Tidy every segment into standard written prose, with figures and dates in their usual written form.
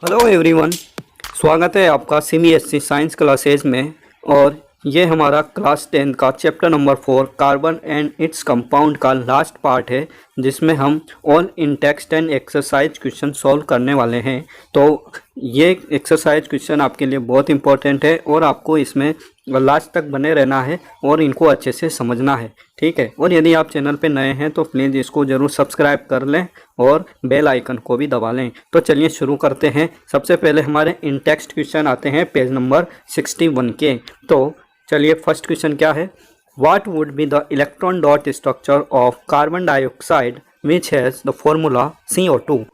Hello everyone, स्वागत है आपका सीबीएसई साइंस क्लासेज में। और ये हमारा क्लास 10 का chapter number 4 carbon and its compound का लास्ट पार्ट है, जिसमें हम all in text and exercise question solve करने वाले हैं। तो ये एक्सरसाइज क्वेश्चन आपके लिए बहुत इंपॉर्टेंट है और आपको इसमें लास्ट तक बने रहना है और इनको अच्छे से समझना है, ठीक है। और यदि आप चैनल पे नए हैं तो प्लीज़ इसको ज़रूर सब्सक्राइब कर लें और बेल आइकन को भी दबा लें। तो चलिए शुरू करते हैं। सबसे पहले हमारे इन टेक्स्ट क्वेश्चन आते हैं पेज नंबर 61 के। तो चलिए फर्स्ट क्वेश्चन क्या है। What would be the electron dot structure of carbon dioxide which has the formula CO2।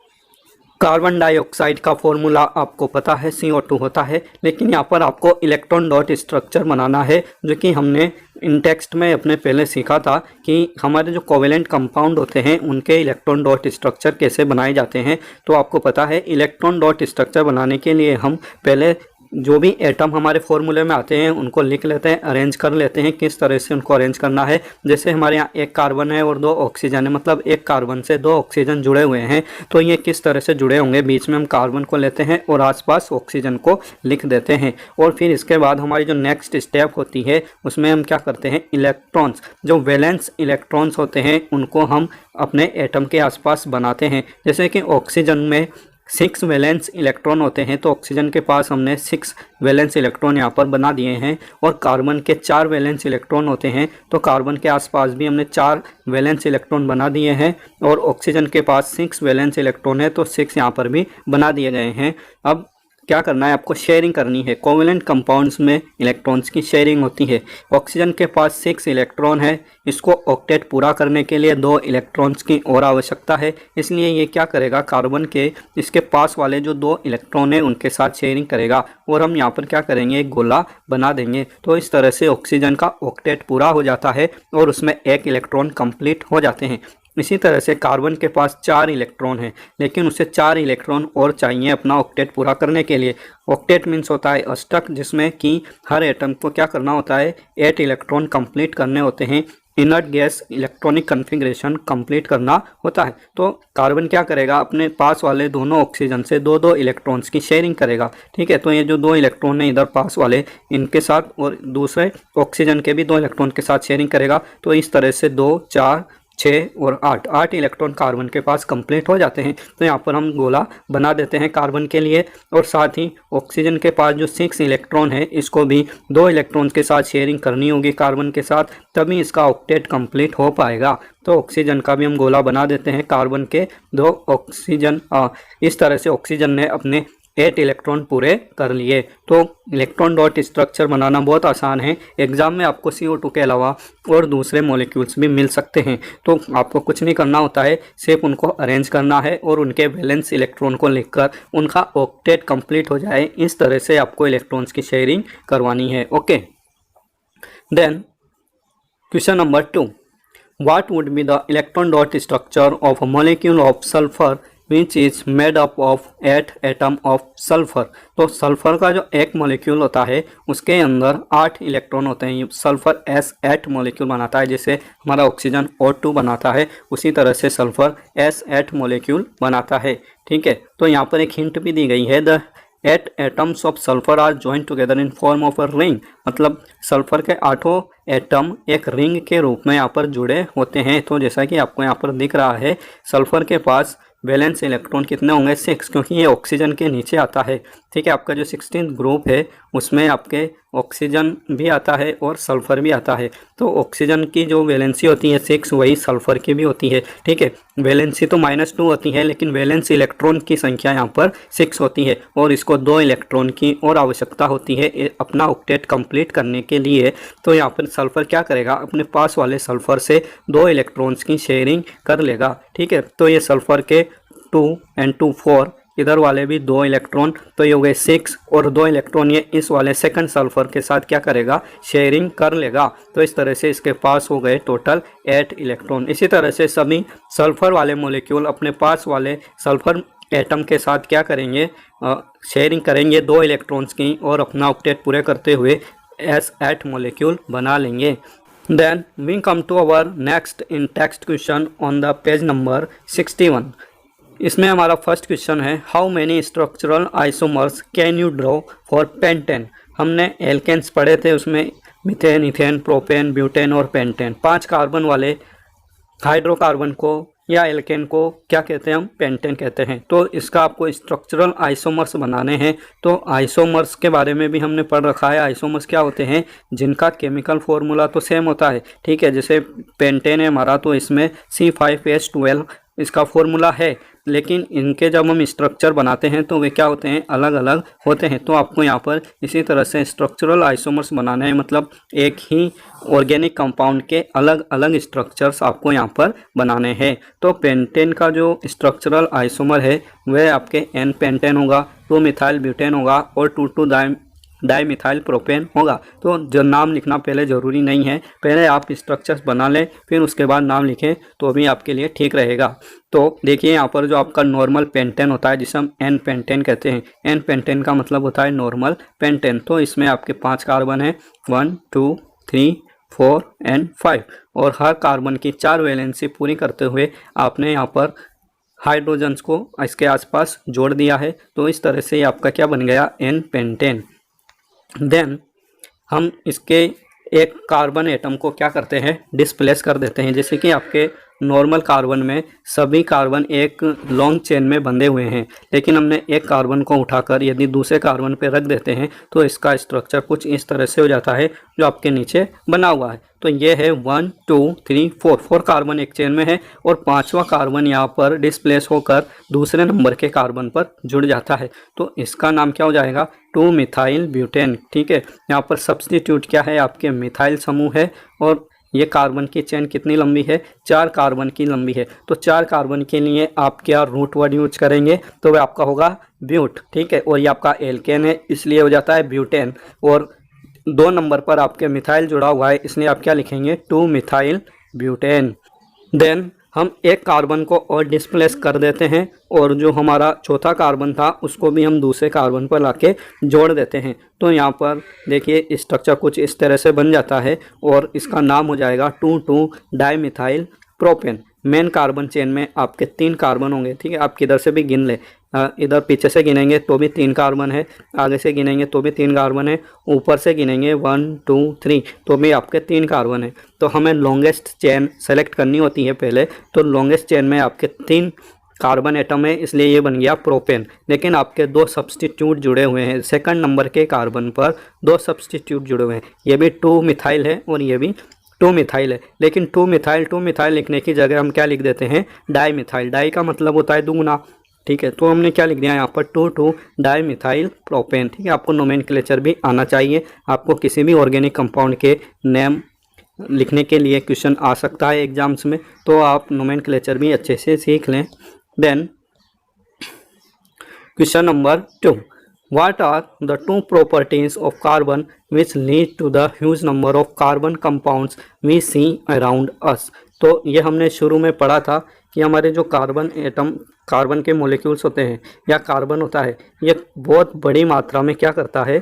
Carbon dioxide का फॉर्मूला आपको पता है CO2 होता है, लेकिन यहाँ पर आपको इलेक्ट्रॉन डॉट स्ट्रक्चर बनाना है, जो कि हमने इन टेक्स्ट में अपने पहले सीखा था कि हमारे जो कोवेलेंट कंपाउंड होते हैं उनके इलेक्ट्रॉन डॉट स्ट्रक्चर कैसे बनाए जाते हैं। तो आपको पता है इलेक्ट्रॉन डॉट स्ट्रक्चर बनाने के लिए हम पहले जो भी एटम हमारे फॉर्मूले में आते हैं उनको लिख लेते हैं, अरेंज कर लेते हैं किस तरह से उनको अरेंज करना है। जैसे हमारे यहाँ एक कार्बन है और दो ऑक्सीजन है, मतलब एक कार्बन से दो ऑक्सीजन जुड़े हुए हैं, तो ये किस तरह से जुड़े होंगे। बीच में हम कार्बन को लेते हैं और आसपास ऑक्सीजन को लिख देते हैं। और फिर इसके बाद हमारी जो नेक्स्ट स्टेप होती है उसमें हम क्या करते हैं, इलेक्ट्रॉन्स, जो वैलेंस इलेक्ट्रॉन्स होते हैं उनको हम अपने एटम के आसपास बनाते हैं। जैसे कि ऑक्सीजन में 6 वैलेंस इलेक्ट्रॉन होते हैं, तो ऑक्सीजन के पास हमने 6 वैलेंस इलेक्ट्रॉन यहाँ पर बना दिए हैं। और कार्बन के 4 वैलेंस इलेक्ट्रॉन होते हैं, तो कार्बन के आसपास भी हमने 4 वैलेंस इलेक्ट्रॉन बना दिए हैं। और ऑक्सीजन के पास 6 वैलेंस इलेक्ट्रॉन है, तो 6 यहाँ पर भी बना दिए गए हैं। अब क्या करना है, आपको शेयरिंग करनी है। कोवेलेंट कंपाउंड्स में इलेक्ट्रॉन्स की शेयरिंग होती है। ऑक्सीजन के पास 6 इलेक्ट्रॉन है, इसको ऑक्टेट पूरा करने के लिए 2 इलेक्ट्रॉन्स की और आवश्यकता है। इसलिए ये क्या करेगा, कार्बन के इसके पास वाले जो 2 इलेक्ट्रॉन है उनके साथ शेयरिंग करेगा। और हम यहाँ पर क्या करेंगे, एक गोला बना देंगे। तो इस तरह से ऑक्सीजन का ऑक्टेट पूरा हो जाता है और उसमें 1 इलेक्ट्रॉन कंप्लीट हो जाते हैं। इसी तरह से कार्बन के पास 4 इलेक्ट्रॉन है, लेकिन उसे 4 इलेक्ट्रॉन और चाहिए अपना ऑक्टेट पूरा करने के लिए। ऑक्टेट मीन्स होता है अष्टक, जिसमें कि हर एटम को क्या करना होता है, 8 इलेक्ट्रॉन कंप्लीट करने होते हैं। Inert gas electronic configuration complete करना होता है। तो कार्बन क्या करेगा, अपने पास वाले दोनों ऑक्सीजन से 2-2 इलेक्ट्रॉन्स की शेयरिंग करेगा, ठीक है। तो ये जो 2 इलेक्ट्रॉन है इधर पास वाले, इनके साथ और दूसरे ऑक्सीजन के भी 2 इलेक्ट्रॉन के साथ शेयरिंग करेगा। तो इस तरह से 2, 4, 6 और 8 इलेक्ट्रॉन कार्बन के पास कंप्लीट हो जाते हैं। तो यहाँ पर हम गोला बना देते हैं कार्बन के लिए। और साथ ही ऑक्सीजन के पास जो 6 इलेक्ट्रॉन है, इसको भी 2 इलेक्ट्रॉन के साथ शेयरिंग करनी होगी कार्बन के साथ, तभी इसका ऑक्टेट कंप्लीट हो पाएगा। तो ऑक्सीजन का भी हम गोला बना देते हैं कार्बन के 2 ऑक्सीजन। इस तरह से ऑक्सीजन ने अपने 8 इलेक्ट्रॉन पूरे कर लिए। तो इलेक्ट्रॉन डॉट स्ट्रक्चर बनाना बहुत आसान है। एग्जाम में आपको CO2 के अलावा और दूसरे मॉलिक्यूल्स भी मिल सकते हैं। तो आपको कुछ नहीं करना होता है, सिर्फ उनको अरेंज करना है और उनके वैलेंस इलेक्ट्रॉन को लिखकर उनका ऑक्टेट कंप्लीट हो जाए। इस तरह से आपको इलेक्ट्रॉन्स की शेयरिंग करवानी है। Okay, then question number 2। What would be the electron dot structure of a molecule of sulphur which is made up of 8 atom of sulphur. तो सल्फर का जो एक मॉलिक्यूल होता है उसके अंदर 8 इलेक्ट्रॉन होते हैं। सल्फर S8 मॉलिक्यूल बनाता है, जैसे हमारा ऑक्सीजन O2 बनाता है, उसी तरह से सल्फर S8 मॉलिक्यूल बनाता है, ठीक है। तो यहाँ पर एक हिंट भी दी गई है, the 8 atoms of sulphur are joint together in form of a ring. मतलब सल्फर के 8 एटम एक रिंग के रूप में यहाँ पर जुड़े होते हैं। तो जैसा कि आपको यहाँ पर दिख रहा है, सल्फर के पास वैलेंस इलेक्ट्रॉन कितने होंगे, 6, क्योंकि ये ऑक्सीजन के नीचे आता है, ठीक है। आपका जो 16th ग्रुप है उसमें आपके ऑक्सीजन भी आता है और सल्फर भी आता है। तो ऑक्सीजन की जो वैलेंसी होती है 6, वही सल्फर की भी होती है, ठीक है। वैलेंसी तो -2 होती है, लेकिन वैलेंस इलेक्ट्रॉन की संख्या यहाँ पर 6 होती है और इसको 2 इलेक्ट्रॉन की और आवश्यकता होती है अपना ऑक्टेट कंप्लीट करने के लिए। तो यहाँ पर सल्फर क्या करेगा, अपने पास वाले सल्फर से 2 इलेक्ट्रॉन्स की शेयरिंग कर लेगा, ठीक है। तो ये सल्फर के 2 and 2 4, इधर वाले भी 2 इलेक्ट्रॉन, तो ये हो गए 6 और 2 इलेक्ट्रॉन ये इस वाले सेकंड सल्फर के साथ क्या करेगा, शेयरिंग कर लेगा। तो इस तरह से इसके पास हो गए टोटल 8 इलेक्ट्रॉन। इसी तरह से सभी सल्फर वाले मॉलिक्यूल अपने पास वाले सल्फर एटम के साथ क्या करेंगे, शेयरिंग करेंगे 2 इलेक्ट्रॉन्स की और अपना ऑक्टेट पूरे करते हुए S8 मॉलिक्यूल बना लेंगे। Then we come to our next in text question on the page number 61. इसमें हमारा फर्स्ट क्वेश्चन है, how many structural isomers can you draw for pentane. हमने एल्केन्स पढ़े थे, उसमें मीथेन, इथेन, प्रोपेन, ब्यूटेन और पेंटेन, 5 कार्बन वाले hydrocarbon को या एल्केन को क्या कहते हैं, हम पेंटेन कहते हैं। तो इसका आपको स्ट्रक्चरल आइसोमर्स बनाने हैं। तो आइसोमर्स के बारे में भी हमने पढ़ रखा है। आइसोमर्स क्या होते हैं, जिनका केमिकल फॉर्मूला तो सेम होता है, ठीक है। जैसे पेंटेन है हमारा, तो इसमें C5H12 इसका फॉर्मूला है, लेकिन इनके जब हम स्ट्रक्चर बनाते हैं तो वे क्या होते हैं, अलग अलग होते हैं। तो आपको यहाँ पर इसी तरह से स्ट्रक्चरल आइसोमर्स बनाने हैं, मतलब एक ही ऑर्गेनिक कंपाउंड के अलग अलग स्ट्रक्चर्स आपको यहाँ पर बनाने हैं। तो पेंटेन का जो स्ट्रक्चरल आइसोमर है वह आपके N पेंटेन होगा, 2 मिथाइल ब्यूटेन होगा और 2,2 डाई मिथाइल प्रोपेन होगा। तो जो नाम लिखना पहले ज़रूरी नहीं है, पहले आप स्ट्रक्चर्स बना लें फिर उसके बाद नाम लिखें तो भी आपके लिए ठीक रहेगा। तो देखिए यहाँ पर जो आपका नॉर्मल पेंटेन होता है, जिसे हम N पेंटेन कहते हैं, N पेंटेन का मतलब होता है नॉर्मल पेंटेन। तो इसमें आपके 5 कार्बन है, 1 2 3 4 एंड 5, और हर कार्बन की 4 वैलेंसी पूरी करते हुए आपने यहाँ पर हाइड्रोजन्स को इसके आसपास जोड़ दिया है। तो इस तरह से आपका क्या बन गया, N पेंटेन। देन हम इसके एक कार्बन एटम को क्या करते हैं, डिस्प्लेस कर देते हैं। जैसे कि आपके नॉर्मल कार्बन में सभी कार्बन एक लॉन्ग चेन में बंधे हुए हैं, लेकिन हमने एक कार्बन को उठाकर यदि दूसरे कार्बन पे रख देते हैं तो इसका स्ट्रक्चर कुछ इस तरह से हो जाता है जो आपके नीचे बना हुआ है। तो ये है 1 2 3 4 कार्बन एक चेन में है, और 5वां कार्बन यहाँ पर डिस्प्लेस होकर दूसरे नंबर के कार्बन पर जुड़ जाता है। तो इसका नाम क्या हो जाएगा, 2 मिथाइल ब्यूटेन, ठीक है। यहाँ पर सब्स्टिट्यूट क्या है, आपके मिथाइल समूह है, और ये कार्बन की चेन कितनी लंबी है, 4 कार्बन की लंबी है। तो 4 कार्बन के लिए आप क्या रूट वर्ड यूज करेंगे, तो वह आपका होगा ब्यूट, ठीक है। और ये आपका एल्केन है इसलिए हो जाता है ब्यूटेन, और 2 नंबर पर आपके मिथाइल जुड़ा हुआ है इसलिए आप क्या लिखेंगे, 2 मिथाइल ब्यूटेन। देन हम एक कार्बन को और डिस्प्लेस कर देते हैं, और जो हमारा चौथा कार्बन था उसको भी हम दूसरे कार्बन पर लाके जोड़ देते हैं। तो यहाँ पर देखिए स्ट्रक्चर कुछ इस तरह से बन जाता है, और इसका नाम हो जाएगा 2,2 di methyl propane. Main carbon chain में आपके 3 कार्बन होंगे, ठीक है। आप किधर से भी गिन ले, इधर पीछे से गिनेंगे तो भी 3 कार्बन है, आगे से गिनेंगे तो भी 3 कार्बन है, ऊपर से गिनेंगे 1 2 3 तो भी आपके 3 कार्बन है। तो हमें लॉन्गेस्ट चेन सेलेक्ट करनी होती है पहले। तो लॉन्गेस्ट चेन में आपके 3 कार्बन एटम है इसलिए ये बन गया प्रोपेन, लेकिन आपके 2 सब्स्टिट्यूट जुड़े हुए हैं। सेकंड नंबर के कार्बन पर 2 सब्स्टिट्यूट जुड़े हुए हैं, ये भी 2 मिथाइल है और ये भी 2 मिथाइल है। लेकिन 2 मिथाइल लिखने की जगह हम क्या लिख देते हैं, डाई मिथाइल। डाई का मतलब होता है दुगुना, ठीक है। तो हमने क्या लिख दिया यहाँ पर 2,2 डाई मिथाइल प्रोपेन, ठीक है। आपको नोमेनक्लेचर भी आना चाहिए, आपको किसी भी ऑर्गेनिक कंपाउंड के नेम लिखने के लिए क्वेश्चन आ सकता है एग्जाम्स में, तो आप नोमेनक्लेचर भी अच्छे से सीख लें। Then question number 2, what are the 2 properties of carbon which lead to the huge number of carbon compounds we see around us। तो ये हमने शुरू में पढ़ा था कि हमारे जो कार्बन एटम, कार्बन के मॉलिक्यूल्स होते हैं या कार्बन होता है, ये बहुत बड़ी मात्रा में क्या करता है,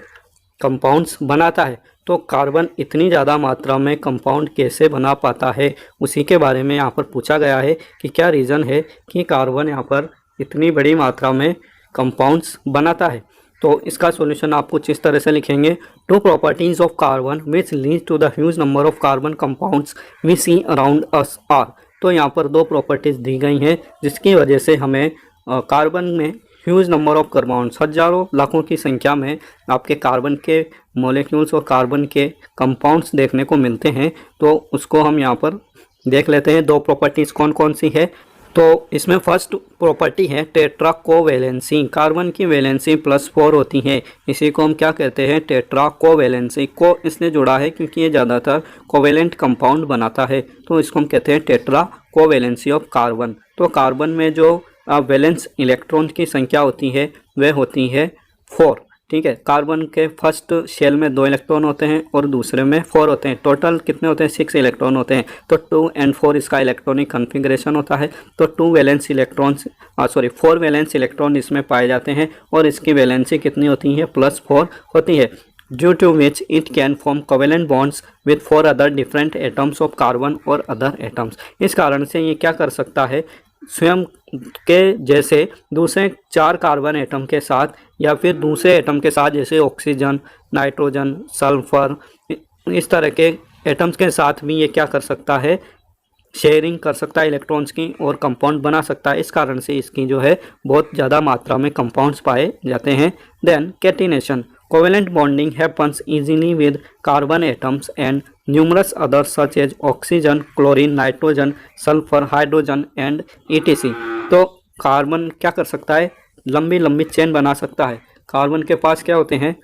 कंपाउंड्स बनाता है। तो कार्बन इतनी ज़्यादा मात्रा में कंपाउंड कैसे बना पाता है, उसी के बारे में यहाँ पर पूछा गया है कि क्या रीज़न है कि कार्बन यहाँ पर इतनी बड़ी मात्रा में कंपाउंड्स बनाता है। तो इसका सॉल्यूशन आप कुछ इस तरह से लिखेंगे, 2 properties of carbon which lead to the huge number of carbon compounds we see around us are. तो यहाँ पर 2 प्रॉपर्टीज़ दी गई हैं जिसकी वजह से हमें कार्बन में ह्यूज नंबर ऑफ कंपाउंड्स, हजारों लाखों की संख्या में आपके कार्बन के मॉलिक्यूल्स और कार्बन के कंपाउंड्स देखने को मिलते हैं। तो उसको हम यहाँ पर देख लेते हैं 2 प्रॉपर्टीज़ कौन कौन सी है। तो इसमें फर्स्ट प्रॉपर्टी है टेट्रा कोवैलेंसी। कार्बन की वैलेंसी +4 होती है, इसी को हम क्या कहते हैं, टेट्रा कोवैलेंसी। को इसलिए जुड़ा है क्योंकि ये ज़्यादातर कोवैलेंट कंपाउंड बनाता है, तो इसको हम कहते हैं टेट्रा कोवैलेंसी ऑफ कार्बन। तो कार्बन में जो वैलेंस इलेक्ट्रॉन की संख्या होती है वह होती है 4, ठीक है। कार्बन के फर्स्ट शेल में 2 इलेक्ट्रॉन होते हैं और दूसरे में 4 होते हैं। टोटल कितने होते हैं, 6 इलेक्ट्रॉन होते हैं। तो 2 और 4 इसका इलेक्ट्रॉनिक कन्फिग्रेशन होता है। तो 4 वैलेंस इलेक्ट्रॉन इसमें पाए जाते हैं, और इसकी वैलेंसी कितनी होती है, +4 होती है। Due to which it can form covalent bonds with 4 other different atoms of carbon और अदर एटम्स। इस कारण से ये क्या कर सकता है, स्वयं के जैसे दूसरे 4 कार्बन एटम के साथ या फिर दूसरे एटम के साथ, जैसे ऑक्सीजन, नाइट्रोजन, सल्फर, इस तरह के एटम्स के साथ भी ये क्या कर सकता है, शेयरिंग कर सकता है इलेक्ट्रॉन्स की और कंपाउंड बना सकता है। इस कारण से इसकी जो है बहुत ज़्यादा मात्रा में कंपाउंड्स पाए जाते हैं। Then catenation, covalent bonding happens easily with carbon atoms and numerous others such as oxygen, chlorine, nitrogen, sulphur, hydrogen and etc. तो कार्बन क्या कर सकता है, लंबी लंबी चेन बना सकता है। कार्बन के पास क्या होते हैं,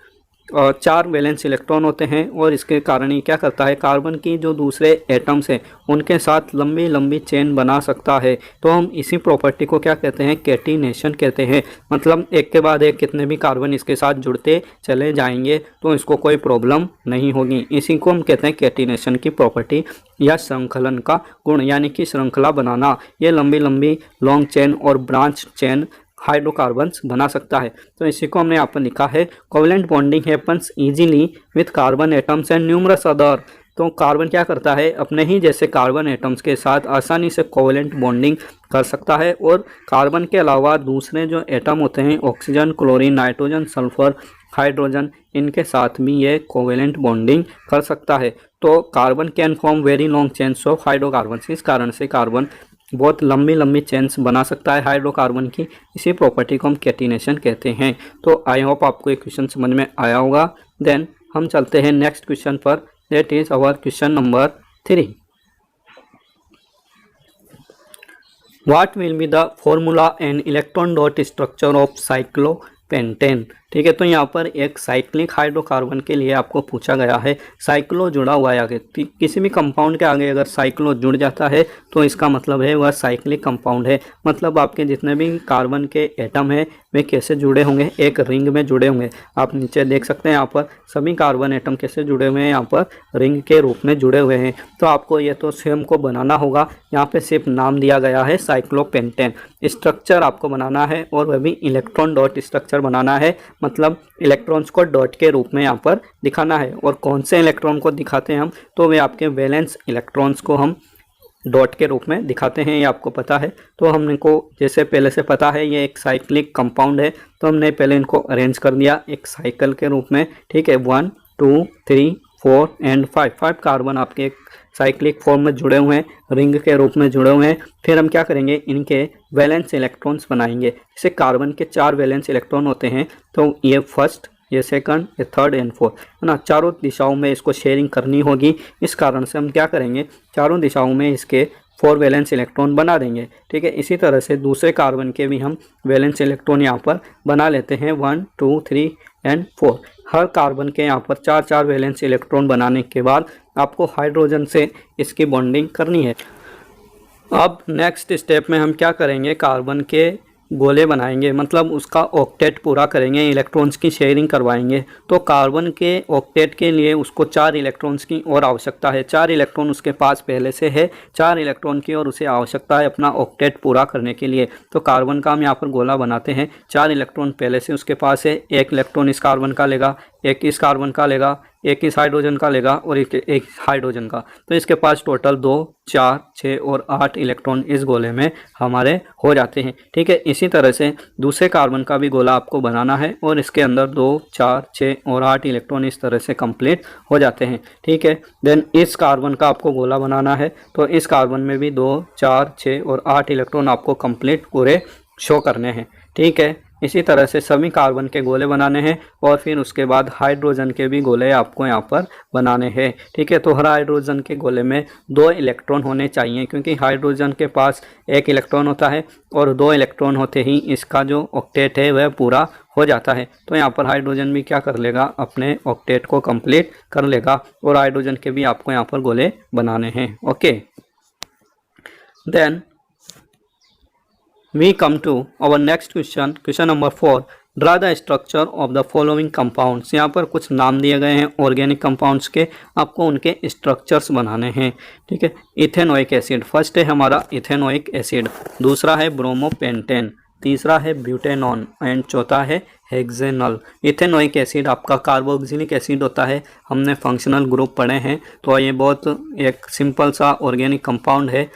4 वैलेंस इलेक्ट्रॉन होते हैं और इसके कारण ये क्या करता है, कार्बन की जो दूसरे एटम्स हैं उनके साथ लंबी लंबी चेन बना सकता है। तो हम इसी प्रॉपर्टी को क्या कहते हैं, कैटिनेशन कहते हैं। मतलब एक के बाद एक कितने भी कार्बन इसके साथ जुड़ते चले जाएंगे तो इसको कोई प्रॉब्लम नहीं होगी। इसी को हम कहते हैं कैटिनेशन की प्रॉपर्टी या श्रृंखलन का गुण, यानी कि श्रृंखला बनाना। ये लंबी लंबी लॉन्ग चेन और ब्रांच चेन हाइड्रोकार्बन्स बना सकता है। तो इसी को हमने यहाँ पर लिखा है, covalent bonding happens easily with carbon atoms and numerous other. तो कार्बन क्या करता है, अपने ही जैसे कार्बन एटम्स के साथ आसानी से कोवेलेंट बॉन्डिंग कर सकता है और कार्बन के अलावा दूसरे जो एटम होते हैं oxygen, chlorine, nitrogen, sulphur, hydrogen, इनके साथ भी ये कोवेलेंट बॉन्डिंग कर सकता है। तो carbon can form very long chains of hydrocarbons. इस कारण से कार्बन बहुत लंबी लंबी चेन्स बना सकता है हाइड्रोकार्बन की। इसी प्रॉपर्टी को हम कैटिनेशन कहते हैं। तो आई होप आपको ये क्वेश्चन समझ में आया होगा। देन हम चलते हैं नेक्स्ट क्वेश्चन पर, that is our question number 3। What will be the formula and electron dot structure of cyclopentane. ठीक है, तो यहाँ पर एक साइक्लिक हाइड्रोकार्बन के लिए आपको पूछा गया है, साइक्लो जुड़ा हुआ है आगे, किसी भी कंपाउंड के आगे अगर साइक्लो जुड़ जाता है तो इसका मतलब है वह साइक्लिक कंपाउंड है। मतलब आपके जितने भी कार्बन के एटम है वे कैसे जुड़े होंगे, एक रिंग में जुड़े होंगे। आप नीचे देख सकते हैं यहाँ पर सभी कार्बन एटम कैसे जुड़े हुए हैं, यहाँ पर रिंग के रूप में जुड़े हुए हैं। तो आपको ये तो स्वयं को बनाना होगा। यहाँ पे सिर्फ नाम दिया गया है साइक्लोपेंटेन। स्ट्रक्चर आपको बनाना है और वह भी इलेक्ट्रॉन डॉट स्ट्रक्चर बनाना है, मतलब इलेक्ट्रॉन्स को डॉट के रूप में यहाँ पर दिखाना है। और कौन से इलेक्ट्रॉन को दिखाते हैं हम, तो वे आपके वैलेंस इलेक्ट्रॉन्स को हम डॉट के रूप में दिखाते हैं, ये आपको पता है। तो हमने को जैसे पहले से पता है ये एक साइक्लिक कंपाउंड है, तो हमने पहले इनको अरेंज कर दिया एक साइकिल के रूप में। ठीक है, 1 2 3 4 एंड 5 कार्बन आपके एक साइक्लिक फॉर्म में जुड़े हुए हैं, रिंग के रूप में जुड़े हुए हैं। फिर हम क्या करेंगे, इनके वैलेंस इलेक्ट्रॉन्स बनाएंगे। जैसे कार्बन के 4 वैलेंस इलेक्ट्रॉन होते हैं, तो ये फर्स्ट, ये सेकंड, ये थर्ड एंड फोर्थ, है ना, चारों दिशाओं में इसको शेयरिंग करनी होगी। इस कारण से हम क्या करेंगे, चारों दिशाओं में इसके 4 वैलेंस इलेक्ट्रॉन बना देंगे। ठीक है, इसी तरह से दूसरे कार्बन के भी हम वैलेंस इलेक्ट्रॉन यहाँ पर बना लेते हैं 1 2 3 एंड 4। हर कार्बन के यहाँ पर 4 वैलेंस इलेक्ट्रॉन बनाने के बाद आपको हाइड्रोजन से इसकी बॉन्डिंग करनी है। अब नेक्स्ट स्टेप में हम क्या करेंगे, कार्बन के गोले बनाएंगे, मतलब उसका ऑक्टेट पूरा करेंगे, इलेक्ट्रॉन्स की शेयरिंग करवाएंगे। तो कार्बन के ऑक्टेट के लिए उसको 4 इलेक्ट्रॉन्स की और आवश्यकता है। 4 इलेक्ट्रॉन उसके पास पहले से है, 4 इलेक्ट्रॉन की और उसे आवश्यकता है अपना ऑक्टेट पूरा करने के लिए। तो कार्बन का हम यहाँ पर गोला बनाते हैं, 4 इलेक्ट्रॉन पहले से उसके पास है, 1 इलेक्ट्रॉन इस कार्बन का लेगा, 1 इस कार्बन का लेगा, 1 इस हाइड्रोजन का लेगा और 1 हाइड्रोजन का। तो इसके पास टोटल 2 4 6 और 8 इलेक्ट्रॉन इस गोले में हमारे हो जाते हैं। ठीक है, इसी तरह से दूसरे कार्बन का भी गोला आपको बनाना है और इसके अंदर 2 4 6 और 8 इलेक्ट्रॉन इस तरह से कंप्लीट हो जाते हैं। ठीक है, देन इस कार्बन का आपको गोला बनाना है, तो इस कार्बन में भी 2 4 6 और 8 इलेक्ट्रॉन आपको कंप्लीट पूरे शो करने हैं। ठीक है, इसी तरह से सभी कार्बन के गोले बनाने हैं और फिर उसके बाद हाइड्रोजन के भी गोले आपको यहाँ पर बनाने हैं। ठीक है, तो हर हाइड्रोजन के गोले में 2 इलेक्ट्रॉन होने चाहिए, क्योंकि हाइड्रोजन के पास 1 इलेक्ट्रॉन होता है और 2 इलेक्ट्रॉन होते ही इसका जो ऑक्टेट है वह पूरा हो जाता है। तो यहाँ पर हाइड्रोजन भी क्या कर लेगा, अपने ऑक्टेट को कंप्लीट कर लेगा और हाइड्रोजन के भी आपको यहाँ पर गोले बनाने हैं। Okay, then we come to our next question, question number 4। Draw the structure of the following compounds. यहाँ पर कुछ नाम दिए गए हैं ऑर्गेनिक कंपाउंड्स के, आपको उनके स्ट्रक्चर्स बनाने हैं। ठीक है, इथेनोइक एसिड फर्स्ट है हमारा इथेनोइक एसिड, दूसरा है ब्रोमोपेंटेन, तीसरा है ब्यूटेनॉन एंड चौथा है हेक्सेनॉल। इथेनोइक एसिड आपका कार्बोक्सिलिक एसिड होता है, हमने फंक्शनल ग्रुप पढ़े हैं। तो ये बहुत एक सिंपल सा ऑर्गेनिक कंपाउंड है,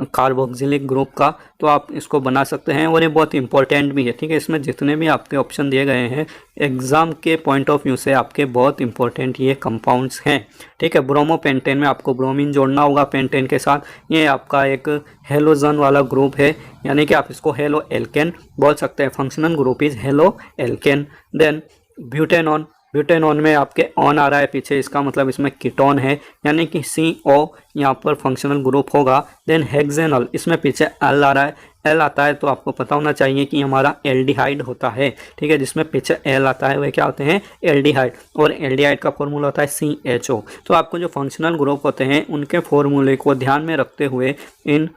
कार्बोक्सिलिक ग्रुप का, तो आप इसको बना सकते हैं और ये बहुत इंपॉर्टेंट भी है। ठीक है, इसमें जितने भी आपके ऑप्शन दिए गए हैं एग्जाम के पॉइंट ऑफ व्यू से आपके बहुत इंपॉर्टेंट ये कंपाउंड्स हैं। ठीक है, ब्रोमोपेंटेन में आपको ब्रोमीन जोड़ना होगा पेंटेन के साथ। ये आपका एक हेलोजन वाला ग्रुप है, यानी कि आप इसको हेलो एल्केन बोल सकते हैं। Functional group is halo alkane. Then butanone, butanone में आपके ऑन आ रहा है पीछे, इसका मतलब इसमें कीटोन है, यानी कि CO यहाँ पर फंक्शनल ग्रुप होगा। देन हेक्सेनॉल, इसमें पीछे एल आ रहा है, एल आता है तो आपको पता होना चाहिए कि हमारा एल्डिहाइड होता है। ठीक है, जिसमें पीछे एल आता है वे क्या होते हैं, एल्डिहाइड, और एल्डिहाइड का फॉर्मूला होता है CHO। तो आपको जो फंक्शनल ग्रुप होते हैं उनके फॉर्मूले को ध्यान में रखते हुए इन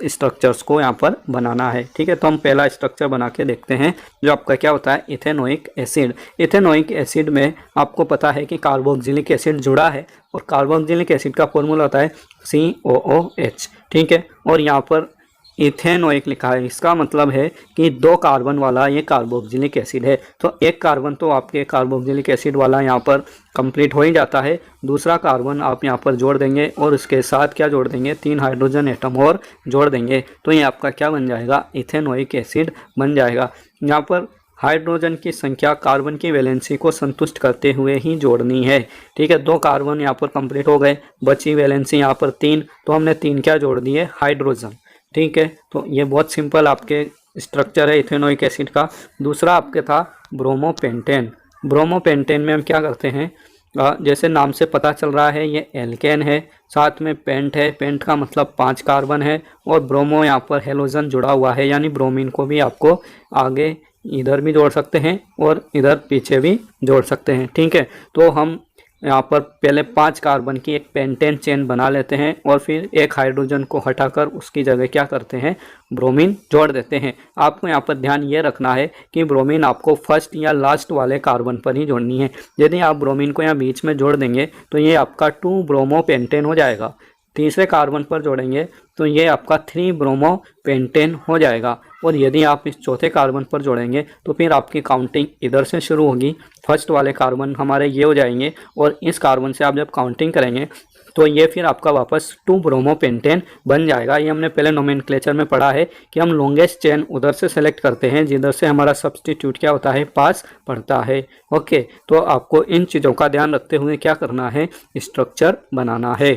स्ट्रक्चर्स को यहाँ पर बनाना है। ठीक है, तो हम पहला स्ट्रक्चर बना के देखते हैं जो आपका क्या होता है, इथेनोइक एसिड। इथेनोइक एसिड में आपको पता है कि कार्बोक्सिलिक एसिड जुड़ा है और कार्बोक्सिलिक एसिड का फॉर्मूला होता है COOH। ठीक है, और यहाँ पर इथेनोइक लिखा है, इसका मतलब है कि 2 कार्बन वाला ये कार्बोक्सिलिक एसिड है। तो एक कार्बन तो आपके कार्बोक्सिलिक एसिड वाला यहाँ पर कंप्लीट हो ही जाता है, दूसरा कार्बन आप यहाँ पर जोड़ देंगे और उसके साथ क्या जोड़ देंगे, 3 हाइड्रोजन एटम और जोड़ देंगे, तो ये आपका क्या बन जाएगा, इथेनोइक एसिड बन जाएगा। यहाँ पर हाइड्रोजन की संख्या कार्बन की वैलेंसी को संतुष्ट करते हुए ही जोड़नी है। ठीक है, 2 कार्बन यहाँ पर कंप्लीट हो गए, बची वैलेंसी यहाँ पर 3, तो हमने 3 क्या जोड़ दिए, हाइड्रोजन। ठीक है, तो ये बहुत सिंपल आपके स्ट्रक्चर है इथेनोइक एसिड का। दूसरा आपके था ब्रोमोपेंटेन। ब्रोमोपेंटेन में हम क्या करते हैं, जैसे नाम से पता चल रहा है ये एल्केन है, साथ में पेंट है, पेंट का मतलब 5 कार्बन है, और ब्रोमो यहाँ पर हेलोजन जुड़ा हुआ है, यानी ब्रोमीन को भी आपको आगे इधर भी जोड़ सकते हैं और इधर पीछे भी जोड़ सकते हैं। ठीक है, तो हम यहाँ पर पहले 5 कार्बन की एक पेंटेन चेन बना लेते हैं और फिर एक हाइड्रोजन को हटाकर उसकी जगह क्या करते हैं, ब्रोमीन जोड़ देते हैं। आपको यहाँ पर ध्यान ये रखना है कि ब्रोमीन आपको फर्स्ट या लास्ट वाले कार्बन पर ही जोड़नी है। यदि आप ब्रोमीन को यहाँ बीच में जोड़ देंगे तो ये आपका 2 ब्रोमोपेंटेन हो जाएगा। तीसरे कार्बन पर जोड़ेंगे तो ये आपका 3 ब्रोमोपेंटेन हो जाएगा, और यदि आप इस चौथे कार्बन पर जोड़ेंगे तो फिर आपकी काउंटिंग इधर से शुरू होगी। फर्स्ट वाले कार्बन हमारे ये हो जाएंगे और इस कार्बन से आप जब काउंटिंग करेंगे तो ये फिर आपका वापस 2 ब्रोमोपेंटेन बन जाएगा। ये हमने पहले नोमेनक्लेचर में पढ़ा है कि हम लॉन्गेस्ट चेन उधर से सेलेक्ट करते हैं जिधर से हमारा सब्सटीट्यूट क्या होता है, पास पड़ता है। ओके, तो आपको इन चीज़ों का ध्यान रखते हुए क्या करना है, स्ट्रक्चर बनाना है।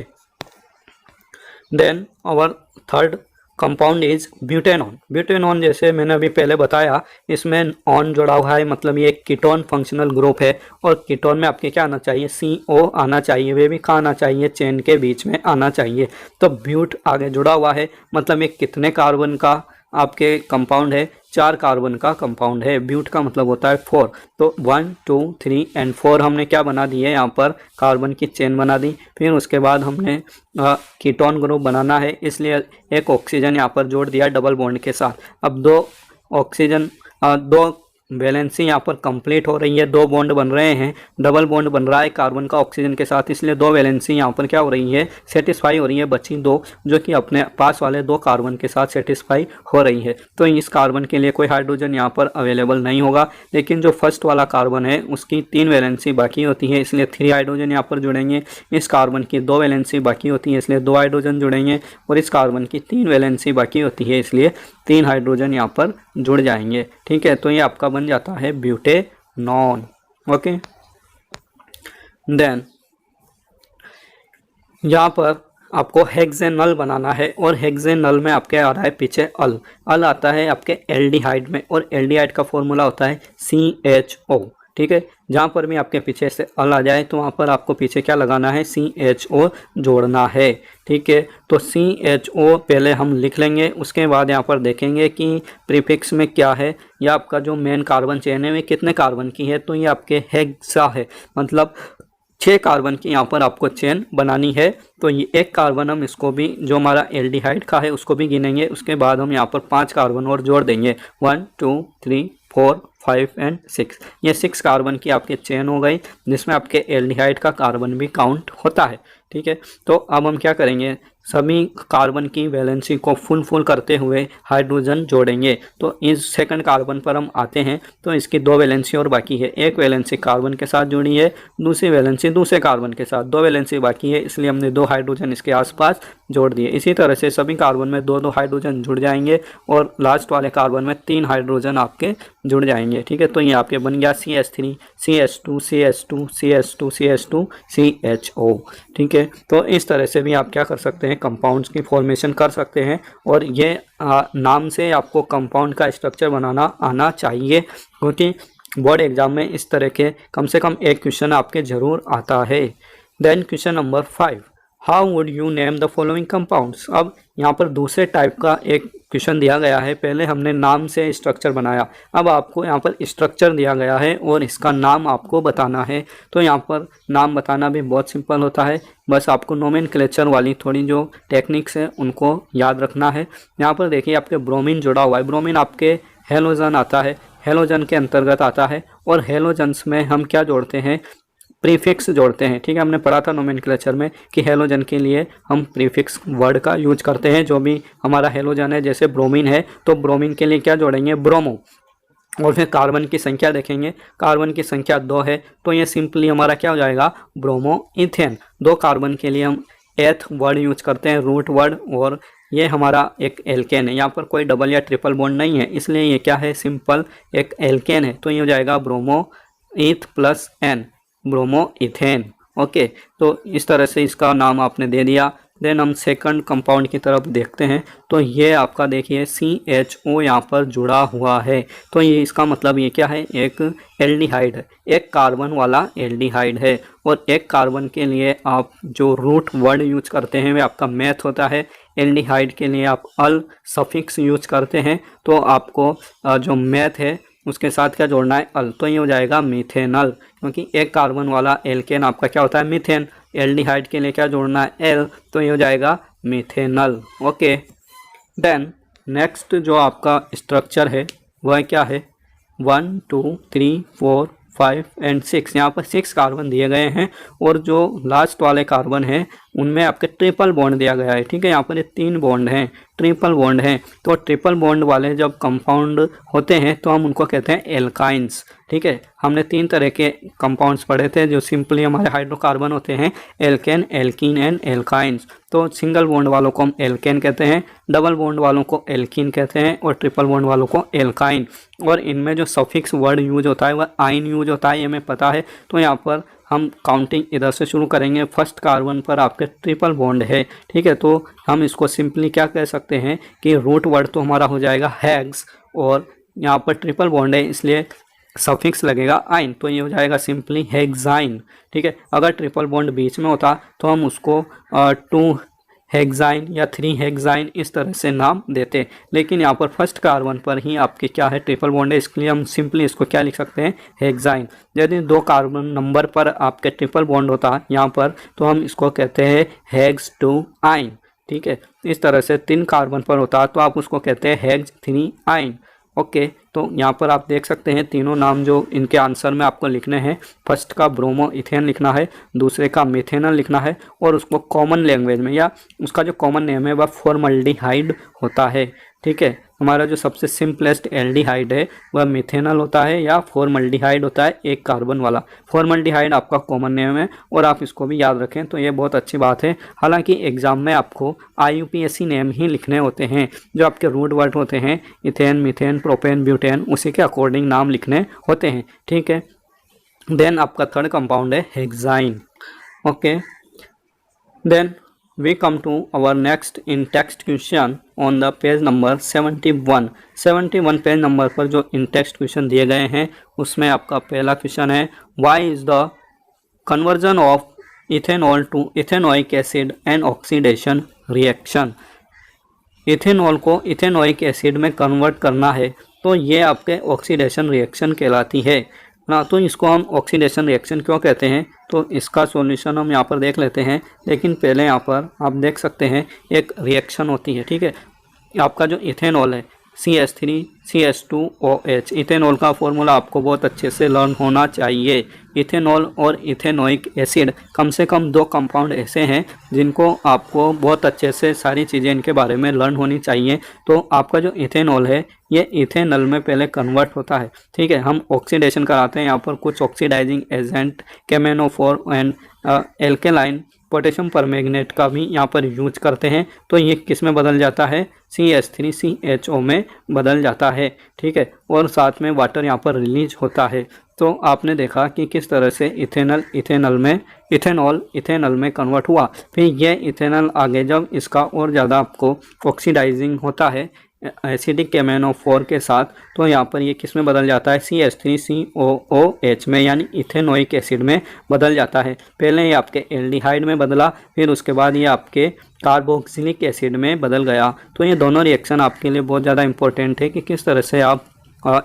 Then our third compound is butanone. Butanone जैसे मैंने अभी पहले बताया, इसमें ऑन जुड़ा हुआ है, मतलब ये एक कीटोन फंक्शनल ग्रुप है, और कीटोन में आपके क्या आना चाहिए, CO आना चाहिए, वे भी कहाँ आना चाहिए, चेन के बीच में आना चाहिए। तो ब्यूट आगे जुड़ा हुआ है, मतलब ये कितने कार्बन का आपके कंपाउंड है, 4 कार्बन का कंपाउंड है। ब्यूट का मतलब होता है 4, तो 1 2 3 एंड 4 हमने क्या बना दिए, यहाँ पर कार्बन की चेन बना दी। फिर उसके बाद हमने कीटोन ग्रुप बनाना है, इसलिए एक ऑक्सीजन यहाँ पर जोड़ दिया डबल बॉन्ड के साथ। अब 2 ऑक्सीजन 2 वैलेंसी यहाँ पर कंप्लीट हो रही है, 2 बॉन्ड बन रहे हैं, डबल बॉन्ड बन रहा है कार्बन का ऑक्सीजन के साथ, इसलिए 2 वैलेंसी यहाँ पर क्या हो रही है, सेटिस्फाई हो रही है, बची 2 जो कि अपने पास वाले 2 कार्बन के साथ सेटिस्फाई हो रही है। तो इस कार्बन के लिए कोई हाइड्रोजन यहाँ पर अवेलेबल नहीं होगा, लेकिन जो फर्स्ट वाला कार्बन है उसकी 3 वैलेंसी बाकी होती है, इसलिए 3 हाइड्रोजन यहाँ पर जुड़ेंगे। इस कार्बन की 2 वैलेंसी बाकी होती है, इसलिए 2 हाइड्रोजन जुड़ेंगे, और इस कार्बन की 3 वैलेंसी बाकी होती है, इसलिए 3 हाइड्रोजन यहाँ पर जुड़ जाएंगे। ठीक है, तो ये आपका बन जाता है ब्यूटेनॉन। ओके, देन यहाँ पर आपको हेक्सेनल बनाना है, और हेक्सेनल में आपके आ रहा है पीछे अल आता है आपके एल्डिहाइड में, और एल्डिहाइड का फॉर्मूला होता है CHO। ठीक है, जहाँ पर भी आपके पीछे से अल आ जाए तो वहाँ पर आपको पीछे क्या लगाना है, CHO जोड़ना है। ठीक है, तो CHO पहले हम लिख लेंगे, उसके बाद यहाँ पर देखेंगे कि प्रीफिक्स में क्या है, या आपका जो मेन कार्बन चेन है वे कितने कार्बन की है, तो ये आपके हेक्सा है, मतलब 6 कार्बन की यहाँ पर आपको चेन बनानी है। तो ये एक कार्बन हम इसको भी जो हमारा एल्डिहाइड का है उसको भी गिनेंगे, उसके बाद हम यहाँ पर 5 कार्बन और जोड़ देंगे, 1 2 3 4 5 एंड 6। ये 6 कार्बन की आपकी चेन हो गई, जिसमें आपके एल्डिहाइड का कार्बन भी काउंट होता है। ठीक है, तो अब हम क्या करेंगे, सभी कार्बन की वैलेंसी को फुल करते हुए हाइड्रोजन जोड़ेंगे। तो इस सेकंड कार्बन पर हम आते हैं तो इसकी 2 वैलेंसी और बाकी है। एक वैलेंसी कार्बन के साथ जुड़ी है, दूसरी वैलेंसी दूसरे कार्बन के साथ, 2 वैलेंसी बाकी है, इसलिए हमने 2 हाइड्रोजन इसके आसपास जोड़ दिए। इसी तरह से सभी कार्बन में 2-2 हाइड्रोजन जुड़ जाएंगे और लास्ट वाले कार्बन में 3 हाइड्रोजन आपके जुड़ जाएंगे। ठीक है, तो ये आपके बन गया CH3 CH2 CH2 CH2 CH2 CHO। ठीक है, तो इस तरह से भी आप क्या कर सकते हैं, कंपाउंड्स की फॉर्मेशन कर सकते हैं। और ये नाम से आपको कंपाउंड का स्ट्रक्चर बनाना आना चाहिए, क्योंकि बोर्ड एग्जाम में इस तरह के कम से कम एक क्वेश्चन आपके ज़रूर आता है। Then question number 5, how would you name the following compounds. अब यहाँ पर दूसरे टाइप का एक क्वेश्चन दिया गया है। पहले हमने नाम से स्ट्रक्चर बनाया, अब आपको यहाँ पर स्ट्रक्चर दिया गया है और इसका नाम आपको बताना है। तो यहाँ पर नाम बताना भी बहुत सिंपल होता है, बस आपको नोमेनक्लेचर वाली थोड़ी जो टेक्निक्स है उनको याद रखना है। यहाँ पर देखिए आपके ब्रोमीन जुड़ा हुआ है, ब्रोमीन आपके हेलोजन आता है, हेलोजन के अंतर्गत आता है। और हेलोजन्स में हम क्या जोड़ते हैं, प्रीफिक्स जोड़ते हैं। ठीक है, हमने पढ़ा था नोमेनक्लेचर में कि हेलोजन के लिए हम प्रीफिक्स वर्ड का यूज करते हैं। जो भी हमारा हेलोजन है, जैसे ब्रोमीन है तो ब्रोमीन के लिए क्या जोड़ेंगे, ब्रोमो। और फिर कार्बन की संख्या देखेंगे, कार्बन की संख्या 2 है तो ये सिंपली हमारा क्या हो जाएगा, ब्रोमो इथेन। 2 कार्बन के लिए हम एथ वर्ड यूज करते हैं, रूट वर्ड। और ये हमारा एक एल्केन है, यहाँ पर कोई डबल या ट्रिपल बॉन्ड नहीं है, इसलिए ये क्या है, सिंपल एक एल्केन है। तो ये हो जाएगा bromo eth plus ene, bromo ethane. Okay, तो इस तरह से इसका नाम आपने दे दिया। देन हम सेकंड कंपाउंड की तरफ देखते हैं तो ये आपका देखिए CHO यहाँ पर जुड़ा हुआ है। तो ये इसका मतलब ये क्या है, एक एल्डिहाइड है, एक कार्बन वाला एल्डिहाइड है। और एक कार्बन के लिए आप जो रूट वर्ड यूज करते हैं वे आपका मैथ होता है। एल्डिहाइड के लिए आप अल सफिक्स यूज करते हैं, तो आपको जो मैथ है उसके साथ क्या जोड़ना है, अल। तो ये हो जाएगा मीथेनल, क्योंकि एक कार्बन वाला एल्केन आपका क्या होता है, मीथेन। एल्डिहाइड के लिए क्या जोड़ना है, एल, तो ये हो जाएगा मीथेनल। ओके, देन नेक्स्ट जो आपका स्ट्रक्चर है वह क्या है, 1 2 3 4 5 एंड 6। यहाँ पर 6 कार्बन दिए गए हैं और जो लास्ट वाले कार्बन हैं उनमें आपके ट्रिपल बॉन्ड दिया गया है। ठीक है, यहाँ पर ये 3 बॉन्ड हैं, ट्रिपल बॉन्ड हैं। तो ट्रिपल बॉन्ड वाले जब कंपाउंड होते हैं तो हम उनको कहते हैं एल्काइंस। ठीक है, हमने 3 तरह के कंपाउंड्स पढ़े थे जो सिंपली हमारे हाइड्रोकार्बन होते हैं, एल्केन, एल्कीन एंड एल्काइंस। तो सिंगल बॉन्ड वालों को हम एल्केन कहते हैं, डबल बॉन्ड वालों को एल्कीन कहते हैं और ट्रिपल बॉन्ड वालों को एल्काइन। और इनमें जो सफिक्स वर्ड यूज होता है वह आइन यूज होता है, ये हमें पता है। तो यहाँ पर हम काउंटिंग इधर से शुरू करेंगे। फर्स्ट कार्बन पर आपके ट्रिपल बॉन्ड है। ठीक है, तो हम इसको सिंपली क्या कह सकते हैं कि रूट वर्ड तो हमारा हो जाएगा हेग्स, और यहाँ पर ट्रिपल बॉन्ड है इसलिए सफिक्स लगेगा आइन, तो ये हो जाएगा सिंपली हेक्साइन। ठीक है, अगर ट्रिपल बॉन्ड बीच में होता तो हम उसको 2 हेक्साइन या 3 हेक्साइन इस तरह से नाम देते, लेकिन यहाँ पर फर्स्ट कार्बन पर ही आपके क्या है, ट्रिपल बॉन्ड है, इसके लिए हम सिंपली इसको क्या लिख सकते हैं, हेक्साइन। यदि 2 कार्बन नंबर पर आपके ट्रिपल बॉन्ड होता यहाँ पर तो हम इसको कहते हैं हेक्स 2 आइन। ठीक है, इस तरह से 3 कार्बन पर होता तो आप उसको कहते हैं हेक्स 3 आइन। ओके, तो यहाँ पर आप देख सकते हैं तीनों नाम जो इनके आंसर में आपको लिखने हैं, फर्स्ट का ब्रोमो इथेन लिखना है, दूसरे का मिथेनल लिखना है और उसको कॉमन लैंग्वेज में या उसका जो कॉमन नेम है वह फॉर्मल्डिहाइड होता है। ठीक है, हमारा जो सबसे सिंपलेस्ट एल्डिहाइड है वह मिथेनल होता है या फॉर्मल्डिहाइड होता है, एक कार्बन वाला। फॉर्मल्डिहाइड आपका कॉमन नेम है और आप इसको भी याद रखें तो ये बहुत अच्छी बात है। हालांकि एग्जाम में आपको IUPAC नेम ही लिखने होते हैं, जो आपके रूट वर्ड होते हैं इथेन, मीथेन, प्रोपेन, ब्यूटेन, उसी के अकॉर्डिंग नाम लिखने होते हैं। ठीक है, देन आपका थर्ड कंपाउंड है hexyne. Okay, then we come to our next in text question on the page number 71 page number पर जो इन टेक्स्ट क्वेश्चन दिए गए हैं उसमें आपका पहला क्वेश्चन है, why is the conversion of ethanol to ethanoic acid an oxidation reaction। Ethanol को इथेनोइक एसिड में कन्वर्ट करना है तो ये आपके ऑक्सीडेशन रिएक्शन कहलाती है ना। तो इसको हम ऑक्सीडेशन रिएक्शन क्यों कहते हैं, तो इसका सॉल्यूशन हम यहाँ पर देख लेते हैं। लेकिन पहले यहाँ पर आप देख सकते हैं एक रिएक्शन होती है। ठीक है, आपका जो इथेनॉल है CH3CH2OH। इथेनॉल का फॉर्मूला आपको बहुत अच्छे से लर्न होना चाहिए। इथेनॉल और इथेनोइक एसिड कम से कम 2 कंपाउंड ऐसे हैं जिनको आपको बहुत अच्छे से सारी चीज़ें इनके बारे में लर्न होनी चाहिए। तो आपका जो इथेनॉल है ये इथेनॉल में पहले कन्वर्ट होता है, ठीक है। हम ऑक्सीडेशन कराते हैं यहाँ पर कुछ ऑक्सीडाइजिंग एजेंट, कैमेनोफोर एंड एल्केलाइन पोटेशियम परमैंगनेट का भी यहाँ पर यूज करते हैं। तो ये किस में बदल जाता है, CH3CHO में बदल जाता है, ठीक है। और साथ में वाटर यहाँ पर रिलीज होता है। तो आपने देखा कि किस तरह से इथेनॉल में कन्वर्ट हुआ। फिर ये इथेनॉल आगे जब इसका और ज़्यादा आपको ऑक्सीडाइजिंग होता है एसिडिक कैमेनोफोर के साथ, तो यहाँ पर ये किस में बदल जाता है, CH3COOH में, यानी इथेनोइक एसिड में बदल जाता है। पहले ये आपके एल्डिहाइड में बदला, फिर उसके बाद ये आपके कार्बोक्सिलिक एसिड में बदल गया। तो ये दोनों रिएक्शन आपके लिए बहुत ज़्यादा इंपॉर्टेंट है कि किस तरह से आप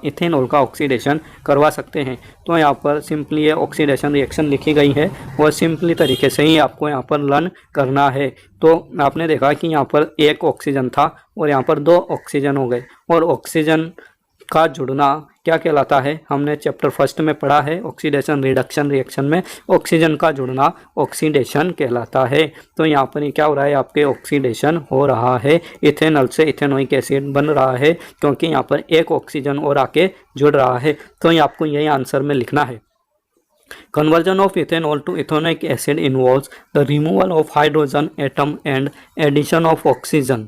इथेनॉल का ऑक्सीडेशन करवा सकते हैं। तो यहाँ पर सिंपली ये ऑक्सीडेशन रिएक्शन लिखी गई है और सिंपली तरीके से ही आपको यहाँ पर लर्न करना है। तो आपने देखा कि यहाँ पर एक ऑक्सीजन था और यहाँ पर 2 ऑक्सीजन हो गए, और ऑक्सीजन का जुड़ना क्या कहलाता है, हमने चैप्टर फर्स्ट में पढ़ा है ऑक्सीडेशन रिडक्शन रिएक्शन में, ऑक्सीजन का जुड़ना ऑक्सीडेशन कहलाता है। तो यहाँ पर क्या हो रहा है, आपके ऑक्सीडेशन हो रहा है, इथेनॉल से इथेनोइक एसिड बन रहा है, क्योंकि यहाँ पर एक ऑक्सीजन और आके जुड़ रहा है। तो ये आपको यही आंसर में लिखना है। Conversion of ethanol to ethanoic acid involves the removal of hydrogen atom and addition of oxygen.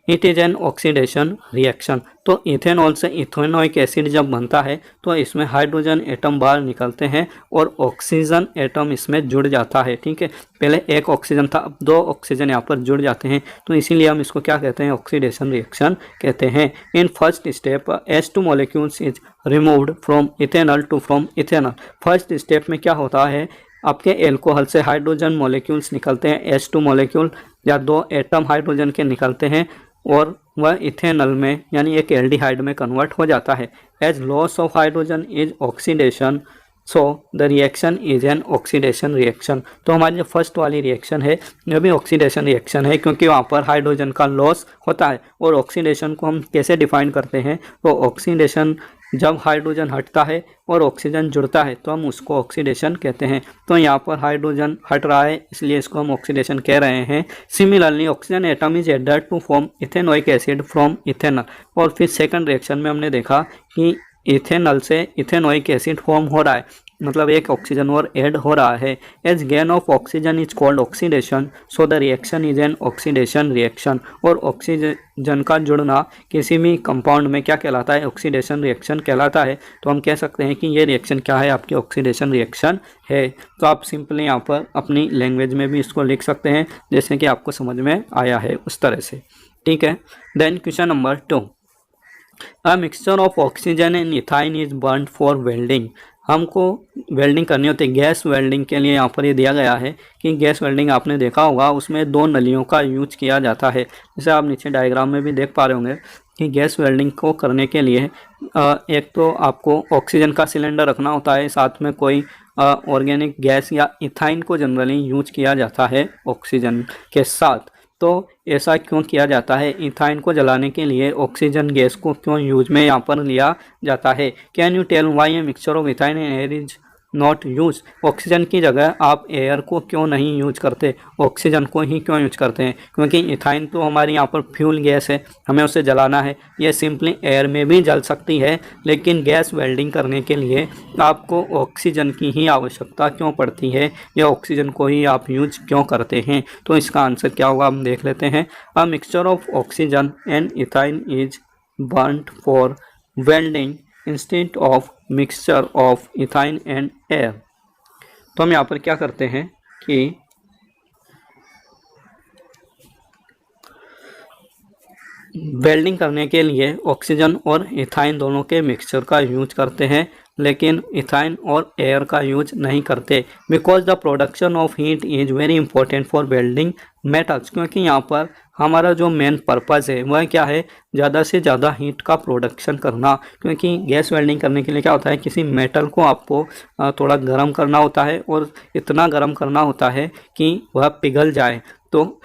It is an oxidation reaction. तो इथेनॉल से इथेनोइक एसिड जब बनता है तो इसमें हाइड्रोजन एटम बाहर निकलते हैं और ऑक्सीजन एटम इसमें जुड़ जाता है, ठीक है। पहले एक ऑक्सीजन था, अब 2 ऑक्सीजन यहाँ पर जुड़ जाते हैं, तो इसीलिए हम इसको क्या कहते हैं, ऑक्सीडेशन रिएक्शन कहते हैं। In first step H2 molecules is removed from ethanol to from ethanol. First step में क्या होता है, आपके एल्कोहल से हाइड्रोजन मॉलिक्यूल्स निकलते हैं, H2 मॉलिक्यूल या 2 एटम हाइड्रोजन के निकलते हैं और वह इथेनॉल में यानी एक एल्डिहाइड में कन्वर्ट हो जाता है। As loss of hydrogen is oxidation, so the reaction is an oxidation reaction. तो हमारी जो फर्स्ट वाली रिएक्शन है यह भी ऑक्सीडेशन रिएक्शन है, क्योंकि वहाँ पर हाइड्रोजन का लॉस होता है। और ऑक्सीडेशन को हम कैसे डिफाइन करते हैं, तो ऑक्सीडेशन जब हाइड्रोजन हटता है और ऑक्सीजन जुड़ता है तो हम उसको ऑक्सीडेशन कहते हैं। तो यहाँ पर हाइड्रोजन हट रहा है इसलिए इसको हम ऑक्सीडेशन कह रहे हैं। Similarly oxygen atom is added to form ethanoic acid from ethanol. और फिर सेकंड रिएक्शन में हमने देखा कि इथेनॉल से इथेनोइक एसिड फॉर्म हो रहा है, मतलब एक ऑक्सीजन और ऐड हो रहा है। As gain of oxygen is called oxidation, so the reaction is an oxidation reaction. और ऑक्सीजन का जुड़ना किसी भी कंपाउंड में क्या कहलाता है, ऑक्सीडेशन रिएक्शन कहलाता है। तो हम कह सकते हैं कि ये रिएक्शन क्या है, आपकी ऑक्सीडेशन रिएक्शन है। तो आप सिंपली यहाँ पर अपनी लैंग्वेज में भी इसको लिख सकते हैं जैसे कि आपको समझ में आया है उस तरह से, ठीक है। Then question number 2, a mixture of oxygen and ethyne is burn for welding. हमको वेल्डिंग करनी होती है, गैस वेल्डिंग के लिए यहाँ पर ये दिया गया है कि गैस वेल्डिंग आपने देखा होगा उसमें 2 नलियों का यूज किया जाता है। जैसे आप नीचे डायग्राम में भी देख पा रहे होंगे कि गैस वेल्डिंग को करने के लिए एक तो आपको ऑक्सीजन का सिलेंडर रखना होता है, साथ में कोई ऑर्गेनिक गैस या इथाइन को जनरली यूज किया जाता है ऑक्सीजन के साथ। तो ऐसा क्यों किया जाता है, इथाइन को जलाने के लिए ऑक्सीजन गैस को क्यों यूज में यहाँ पर लिया जाता है। Can you tell why a mixture of ethyne and air is not use. Oxygen की जगह आप एयर को क्यों नहीं यूज करते, ऑक्सीजन को ही क्यों यूज करते हैं, क्योंकि इथाइन तो हमारी यहाँ पर फ्यूल गैस है, हमें उसे जलाना है। ये सिंपली एयर में भी जल सकती है, लेकिन गैस वेल्डिंग करने के लिए आपको ऑक्सीजन की ही आवश्यकता क्यों पड़ती है, या ऑक्सीजन को ही आप यूज क्यों करते हैं। तो इसका आंसर क्या होगा हम देख लेते हैं। अ mixture of oxygen and ethyne is burned for welding instead of mixture of ethyne and air. तो हम यहाँ पर क्या करते हैं कि वेल्डिंग करने के लिए ऑक्सीजन और इथाइन दोनों के मिक्सचर का यूज करते हैं, लेकिन इथाइन और एयर का यूज नहीं करते। Because the production of heat is very important for welding metals. क्योंकि यहाँ पर हमारा जो मेन पर्पज़ है वह क्या है, ज़्यादा से ज़्यादा हीट का प्रोडक्शन करना। क्योंकि गैस वेल्डिंग करने के लिए क्या होता है, किसी मेटल को आपको थोड़ा गर्म करना होता है और इतना गर्म करना होता है कि वह पिघल जाए। तो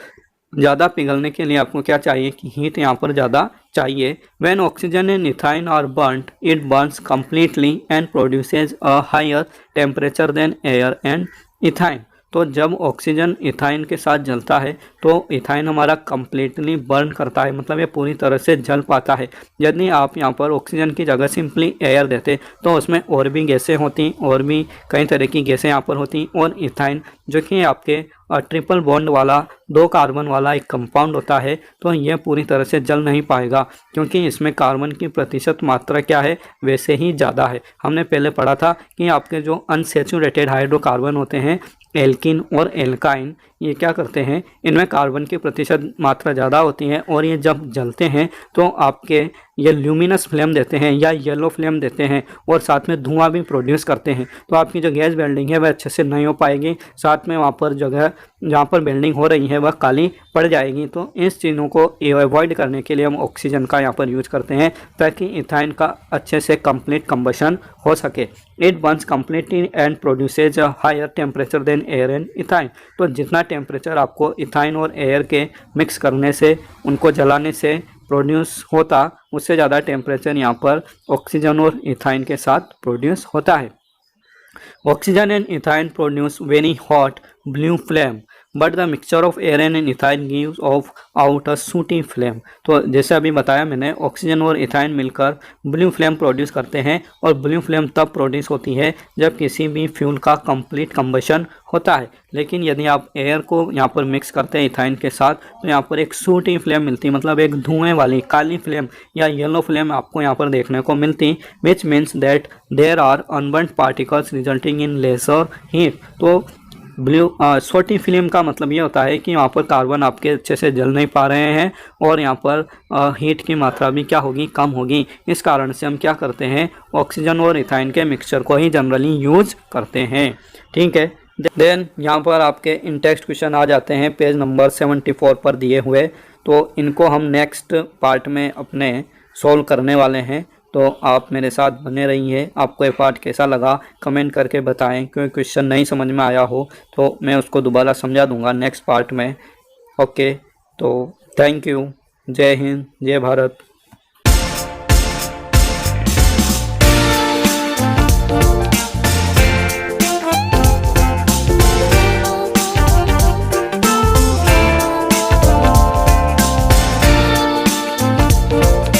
ज़्यादा पिघलने के लिए आपको क्या चाहिए कि हीट यहाँ पर ज़्यादा चाहिए। When oxygen and ethyne are burned it burns completely and produces a higher temperature than air and ethyne. तो जब ऑक्सीजन इथाइन के साथ जलता है तो इथाइन हमारा कंप्लीटली बर्न करता है, मतलब ये पूरी तरह से जल पाता है। यदि आप यहाँ पर ऑक्सीजन की जगह सिंपली एयर देते तो उसमें और भी गैसें होती, और भी कई तरह की गैसें यहाँ पर होती, और इथाइन जो कि आपके ट्रिपल बॉन्ड वाला 2 कार्बन वाला एक कंपाउंड होता है, तो यह पूरी तरह से जल नहीं पाएगा क्योंकि इसमें कार्बन की प्रतिशत मात्रा क्या है, वैसे ही ज़्यादा है। हमने पहले पढ़ा था कि आपके जो अनसैचुरेटेड हाइड्रोकार्बन होते हैं, एल्किन और एल्काइन, ये क्या करते हैं, इनमें कार्बन की प्रतिशत मात्रा ज़्यादा होती है, और ये जब जलते हैं तो आपके ये ल्यूमिनस फ्लेम देते हैं या येलो फ्लेम देते हैं, और साथ में धुआं भी प्रोड्यूस करते हैं। तो आपकी जो गैस वेल्डिंग है वह अच्छे से नहीं हो पाएगी, साथ में वहाँ पर जगह जहाँ पर वेल्डिंग हो रही है वह काली पड़ जाएगी। तो इस चीज़ों को अवॉइड करने के लिए हम ऑक्सीजन का यहाँ पर यूज करते हैं ताकि इथाइन का अच्छे से कंप्लीट कंबशन हो सके। It burns completely and produces a higher temperature than air and ethyne. तो जितना टेम्परेचर आपको इथाइन और एयर के मिक्स करने से, उनको जलाने से प्रोड्यूस होता, उससे ज़्यादा टेम्परेचर यहाँ पर ऑक्सीजन और इथाइन के साथ प्रोड्यूस होता है। Oxygen and ethyne produce very hot blue flame but the mixture of air and ethyne gives off out a सूटी फ्लेम। तो जैसे अभी बताया मैंने, ऑक्सीजन और इथाइन मिलकर ब्लू फ्लेम प्रोड्यूस करते हैं, और ब्लू फ्लेम तब प्रोड्यूस होती है जब किसी भी फ्यूल का कंप्लीट कंबशन होता है। लेकिन यदि आप एयर को यहाँ पर मिक्स करते हैं इथाइन के साथ तो यहाँ पर एक सूटी फ्लेम मिलती है, मतलब एक धुएं वाली काली फ्लेम या येलो फ्लेम आपको यहाँ पर देखने को मिलती, which means that there are unburned particles resulting in lesser heat. तो ब्लू सोटी फिल्म का मतलब ये होता है कि यहाँ पर कार्बन आपके अच्छे से जल नहीं पा रहे हैं, और यहाँ पर हीट की मात्रा भी क्या होगी, कम होगी। इस कारण से हम क्या करते हैं, ऑक्सीजन और इथाइन के मिक्सचर को ही जनरली यूज करते हैं। ठीक है, देन यहाँ पर आपके इन टेक्स्ट क्वेश्चन आ जाते हैं पेज नंबर 74 पर दिए हुए, तो इनको हम नेक्स्ट पार्ट में अपने सॉल्व करने वाले हैं। तो आप मेरे साथ बने रहिए। आपको ये पार्ट कैसा लगा कमेंट करके बताएं, क्योंकि क्वेश्चन नहीं समझ में आया हो तो मैं उसको दोबारा समझा दूंगा नेक्स्ट पार्ट में। ओके, तो थैंक यू। जय हिंद, जय भारत।